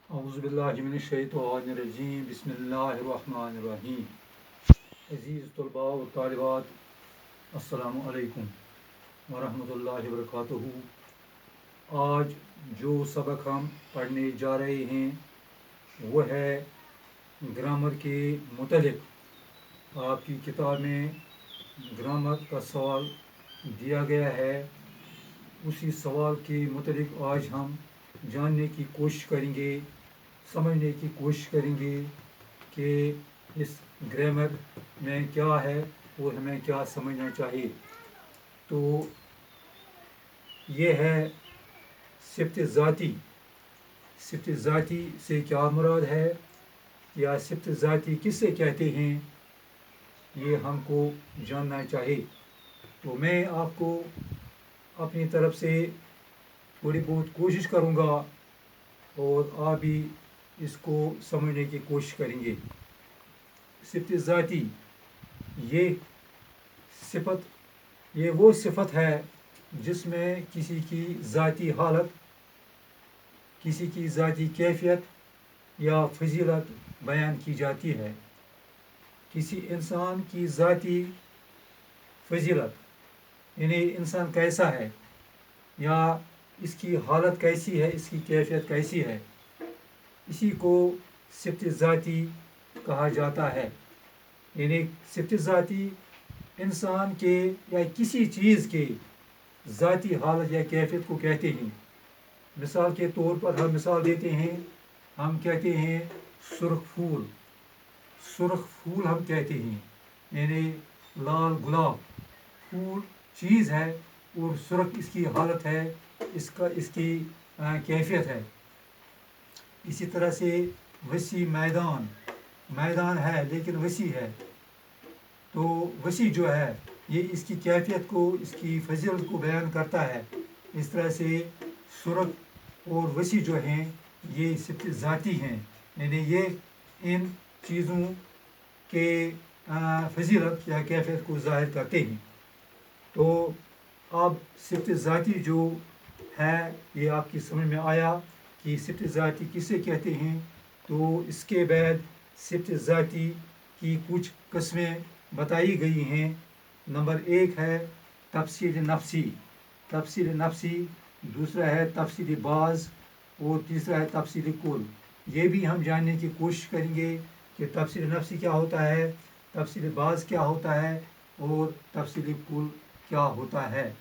अऊज़ुबिल्लाहिमिनश्शैतानिर्रजीम बिस्मिल्लाहिर्रहमानिर्रहीम। अज़ीज़ तलबा व तालिबात, अस्सलामु अलैकुम वरहमतुल्लाहि वबरकातुहू। आज जो सबक हम पढ़ने जा रहे हैं वो है ग्रामर के मुतल्लिक़। आपकी किताब में ग्रामर का सवाल दिया गया है, उसी सवाल के मुतल्लिक़ आज हम जानने की कोशिश करेंगे, समझने की कोशिश करेंगे कि इस ग्रामर में क्या है और हमें क्या समझना चाहिए। तो ये है सिफ़त ज़ाती। सिफ़त ज़ाती से क्या मुराद है या सिफ़त ज़ाती किससे कहते हैं, ये हमको जानना चाहिए। तो मैं आपको अपनी तरफ से थोड़ी बहुत कोशिश करूँगा और आप भी इसको समझने की कोशिश करेंगे। सिफ़त ज़ाती ये सिफ़त, ये वो सिफ़त है जिसमें किसी की ज़ाती हालत, किसी की ज़ाती कैफ़ियत या फ़ज़ीलत बयान की जाती है। किसी इंसान की ज़ाती फ़ज़ीलत यानी इंसान कैसा है या इसकी हालत कैसी है, इसकी कैफ़ियत कैसी है, इसी को सिफ़त ज़ाती कहा जाता है। यानी सिफ़त ज़ाती इंसान के या किसी चीज़ के ज़ाती हालत या कैफ़ियत को कहते हैं। मिसाल के तौर पर हम मिसाल देते हैं, हम कहते हैं सुर्ख फूल। सुर्ख फूल हम कहते हैं, यानी लाल गुलाब फूल चीज़ है और सुर्ख इसकी हालत है, इसकी कैफ़ियत है। इसी तरह से वसी मैदान, मैदान है लेकिन वसी है, तो वसी जो है ये इसकी कैफ़ियत को, इसकी फ़ज़ीलत को बयान करता है। इस तरह से सुर्ख और वसी जो हैं ये सिफ़त ज़ाती हैं, यानी ये इन चीज़ों के फ़ज़ीलत या कैफ़ियत को ज़ाहिर करते हैं। तो अब सिफ़त ज़ाती जो है ये आपकी समझ में आया कि सिफ़त ज़ाती किसे कहते हैं। तो इसके बाद सिफ़त ज़ाती की कुछ किस्में बताई गई हैं। नंबर 1 है तफ़सील नफ़सी। तफ़सील नफ़सी, दूसरा है तफ़सील बाज़ और तीसरा है तफ़सील कुल। ये भी हम जानने की कोशिश करेंगे कि तफ़सील नफ़सी क्या होता है, तफ़सील बाज़ क्या होता है और तफ़सील कुल क्या होता है।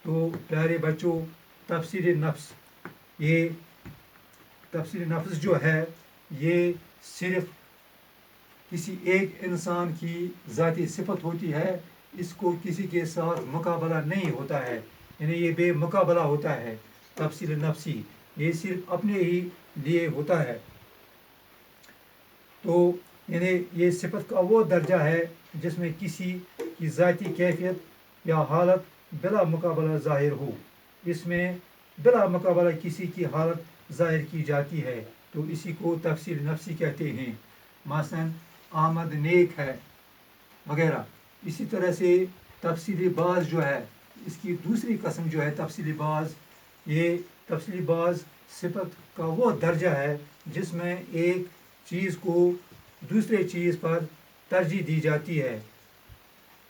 तो प्यारे बच्चों, तफ़सील नफ़्स, ये तफ़सील नफ़्स जो है ये सिर्फ़ किसी एक इंसान की ज़ाती सिफ़त होती है, इसको किसी के साथ मुकाबला नहीं होता है, यानी ये बेमुकाबला होता है। तफ़सील नफ़सी ये सिर्फ अपने ही लिए होता है। तो यानी ये सिफ़त का वो दर्जा है जिसमें किसी की ज़ाती कैफ़ियत या हालत बिला मुकाबला ज़ाहिर हो। इसमें बिला मुकाबला किसी की हालत ज़ाहिर की जाती है, तो इसी को तफ़सील नफ़सी कहते हैं। मसलन आमद नेक है वगैरह। इसी तरह से तफ़सील बाज़ जो है, इसकी दूसरी कस्म जो है तफ़सील बाज़, ये तफ़सील बाज़ सिफ़त का वो दर्जा है जिसमें एक चीज़ को दूसरे चीज़ पर तरजीह दी जाती है।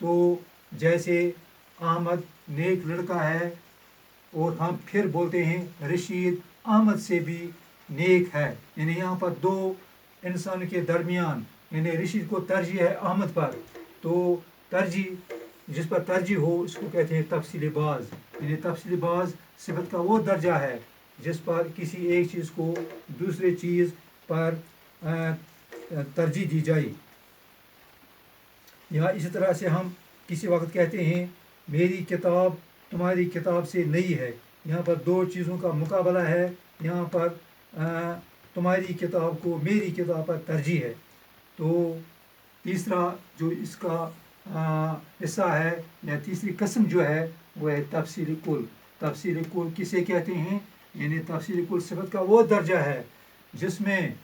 तो जैसे अहमद नेक लड़का है और हम फिर बोलते हैं रशीद अहमद से भी नेक है, यानी यहाँ पर दो इंसान के दरमियान, यानी रशीद को तरजीह है अहमद पर, तो तरजीह जिस पर तरजीह हो इसको कहते हैं तफ़सील बाज़। यानी तफ़सील बाज़ सिफ़त का वो दर्जा है जिस पर किसी एक चीज़ को दूसरे चीज़ पर तरजीह दी जाए। या इसी तरह से हम किसी वक्त कहते हैं मेरी किताब तुम्हारी किताब से नई है। यहाँ पर दो चीज़ों का मुकाबला है, यहाँ पर तुम्हारी किताब को मेरी किताब पर तरजीह है। तो तीसरा जो इसका हिस्सा है या तीसरी कस्म जो है वो है तफ़सील कुल। तफ़सील कुल किसे कहते हैं, यानी तफ़सील कुल सिफ़त का वो दर्जा है जिसमें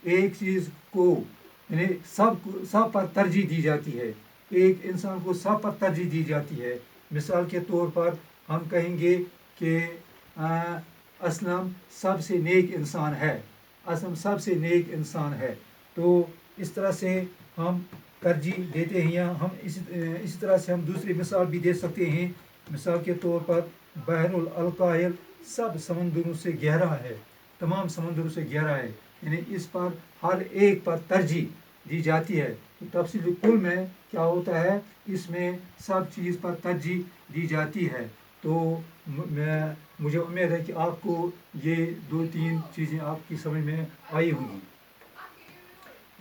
एक चीज़ को यानी सब पर तरजीह दी जाती है, एक इंसान को सब पर तरजीह दी जाती है। मिसाल के तौर पर हम कहेंगे कि असलम सबसे नेक इंसान है, असम सबसे नेक इंसान है। तो इस तरह से हम तरजीह देते हैं, या हम इसी तरह से हम दूसरी मिसाल भी दे सकते हैं। मिसाल के तौर पर बहरुल अलकायल सब समंदरों से गहरा है, तमाम समंदरों से गहरा है, यानी इस पर हर एक पर तरजीह दी जाती है। तो तफसील कुल में क्या होता है, इसमें सब चीज़ पर तरजीह दी जाती है। तो मुझे उम्मीद है कि आपको ये 2-3 चीज़ें आपकी समझ में आई होंगी।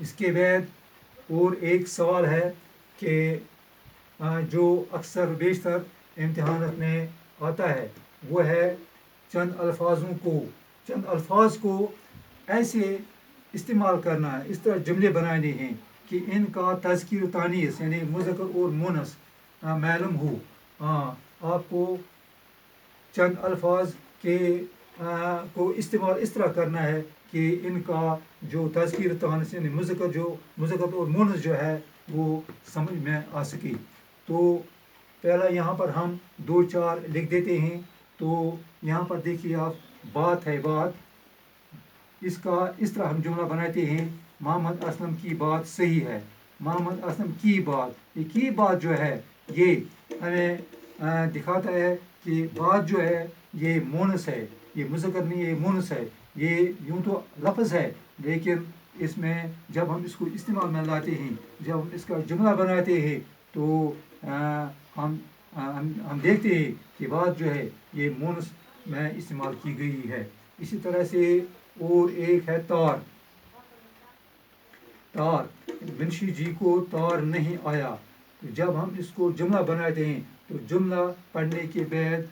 इसके बाद और एक सवाल है कि जो अक्सर बेशतर इम्तिहान में आता है, वो है चंद अल्फाज को ऐसे इस्तेमाल करना है, इस तरह जुमले बनाने हैं कि इनका तज़कीर तानीस यानी मुज़क्कर और मुअन्नस मालूम हो। आपको चंद अल्फाज के को इस्तेमाल इस तरह करना है कि इनका जो तज़कीर तानीस यानी मुज़क्कर और मुअन्नस जो है वो समझ में आ सके। तो पहला यहाँ पर हम 2-4 लिख देते हैं। तो यहाँ पर देखिए आप, बात है, बात, इसका इस तरह हम जुमला बनाते हैं, मोहम्मद असलम की बात सही है। मोहम्मद असलम की बात, ये की बात जो है ये हमें दिखाता है कि बात जो है ये मुअन्नस है, ये मुज़क्कर नहीं है, मुअन्नस है। ये यूँ तो लफ्ज़ है, लेकिन इसमें जब हम इसको इस्तेमाल में लाते हैं, जब हम इसका जुमला बनाते हैं, तो हम देखते हैं कि बात जो है ये मुअन्नस में इस्तेमाल की गई है। इसी तरह से और एक है तार। मुंशी जी को तार नहीं आया। तो जब हम इसको जुमला बनाते हैं, तो जुमला पढ़ने के बाद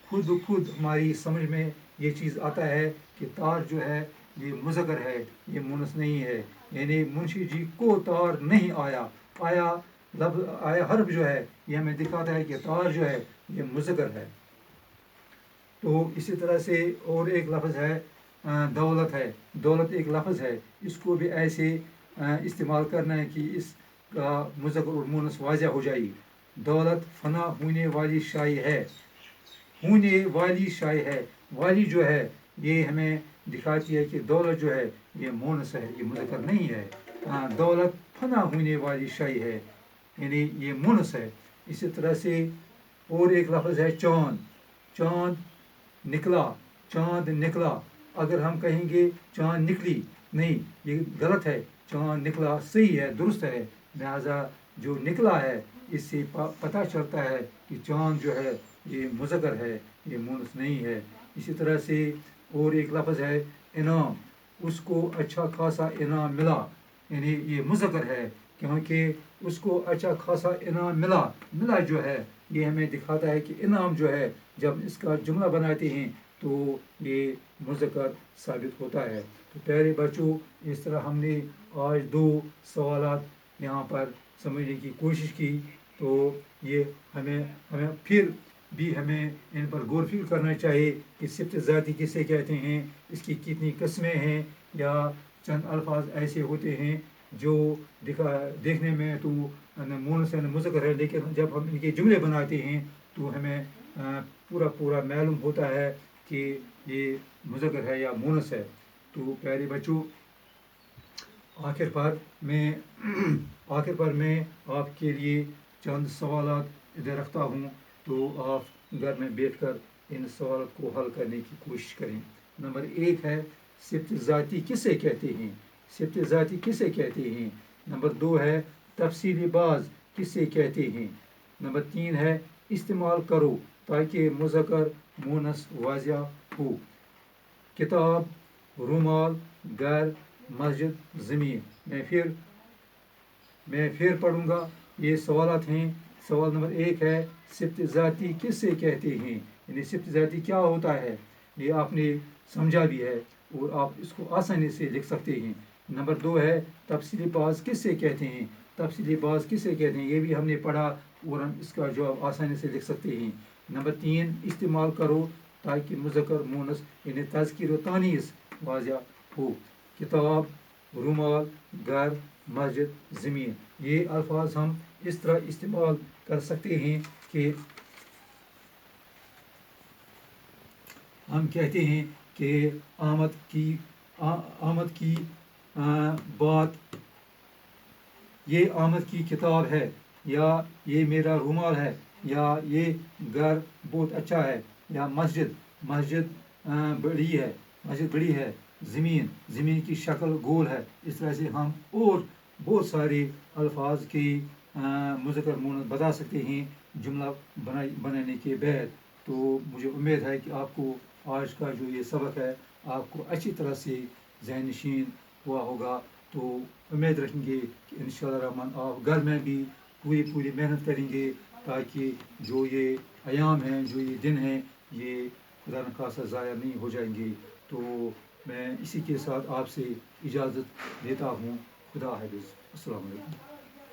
खुद हमारी समझ में ये चीज़ आता है कि तार जो है ये मुज़क्कर है, ये मुअन्नस नहीं है। यानी मुंशी जी को तार नहीं आया। आया हर्फ जो है ये हमें दिखाता है कि तार जो है ये मुज़क्कर है। तो इसी तरह से और एक लफ्ज़ है दौलत है। दौलत एक लफ्ज़ है, इसको भी ऐसे इस्तेमाल करना है कि इसका मुज़क्कर और मुअन्नस वाज़िह हो जाए। दौलत फना होने वाली शाई है, होने वाली शाई है। वाली जो है ये हमें दिखाती है कि दौलत जो है ये मुअन्नस है, ये मुज़क्कर नहीं है। दौलत फना होने वाली शाई है, यानी ये मुअन्नस है। इसी तरह से और एक लफ्ज़ है चाँद। चाँद निकला, चाँद निकला। अगर हम कहेंगे चाँद निकली, नहीं, ये गलत है। चाँद निकला सही है, दुरुस्त है। लिहाजा जो निकला है इससे पता चलता है कि चाँद जो है ये मुज़क्कर है, ये मुअन्नस नहीं है। इसी तरह से और एक लफ्ज़ है इनाम। उसको अच्छा खासा इनाम मिला, यानी ये मुज़क्कर है, क्योंकि उसको अच्छा खासा इनाम मिला जो है ये हमें दिखाता है कि इनाम जो है जब इसका जुमला बनाते हैं तो ये मुज़क्कर साबित होता है। तो प्यारे बच्चों, इस तरह हमने आज 2 सवालात यहाँ पर समझने की कोशिश की। तो ये हमें फिर भी हमें इन पर गौर फिक्र करना चाहिए कि सिफ़त ज़ाती किसे कहते हैं, इसकी कितनी किस्में हैं, या चंद अल्फाज ऐसे होते हैं जो देखने में तो मुअन्नस है, मुज़क्कर है, लेकिन जब हम इनके जुमले बनाते हैं तो हमें पूरा मालूम होता है कि ये मुज़क्कर है या मुअन्नस है। तो प्यारे बच्चों, आखिर पर मैं आपके लिए चंद सवालात इधर रखता हूँ। तो आप घर में बैठकर इन सवालों को हल करने की कोशिश करें। नंबर 1 है सिफ़त ज़ाती किसे कहते हैं, सिफ़त ज़ाती किसे कहते हैं। नंबर 2 है तफसीली बाज़ किसे कहते हैं। नंबर 3 है इस्तेमाल करो ताकि मुज़क्कर मुअन्नस वाज़िह हो। किताब, रुमाल, घर, मस्जिद, ज़मीन। मैं फिर पढ़ूँगा। ये सवालात हैं। सवाल नंबर 1 है सिफ़त ज़ाती किसे कहते हैं, यानी सिफ़त ज़ाती क्या होता है, ये आपने समझा भी है और आप इसको आसानी से लिख सकते हैं। नंबर 2 है तफसीली बाज़ किसे कहते हैं। तफसीली बाज़ किसे कहते हैं ये भी हमने पढ़ा और हम इसका जवाब आसानी से लिख सकते हैं। नंबर 3 इस्तेमाल करो ताकि मुज़क्कर मुअन्नस यानी तज़कीर व तानीस वाज़िह हो। किताब, रुमाल, घर, मस्जिद, ज़मीन। ये अल्फाज हम इस तरह इस्तेमाल कर सकते हैं कि हम कहते हैं कि آمد کی بات، یہ آمد کی کتاب ہے، یا یہ میرا رومال ہے، یا یہ گھر بہت اچھا ہے، یا مسجد بڑی ہے، زمین کی شکل گول ہے. اس طرح سے ہم اور بہت سارے الفاظ کی مذکر مونت بتا سکتے ہیں جملہ بنانے کے بعد. تو مجھے امید ہے کہ آپ کو آج کا جو یہ سبق ہے آپ کو اچھی طرح سے ذہن نشین ہوا ہوگا. تو امید رکھیں گے کہ انشاءاللہ الرحمن آپ گھر میں بھی پوری محنت کریں گے تاکہ جو یہ ایام ہیں، جو یہ دن ہیں، یہ خدا نخواستہ ضائع نہیں ہو جائیں گے. تو میں اسی کے ساتھ آپ سے اجازت لیتا ہوں. خدا حافظ. السلام علیکم.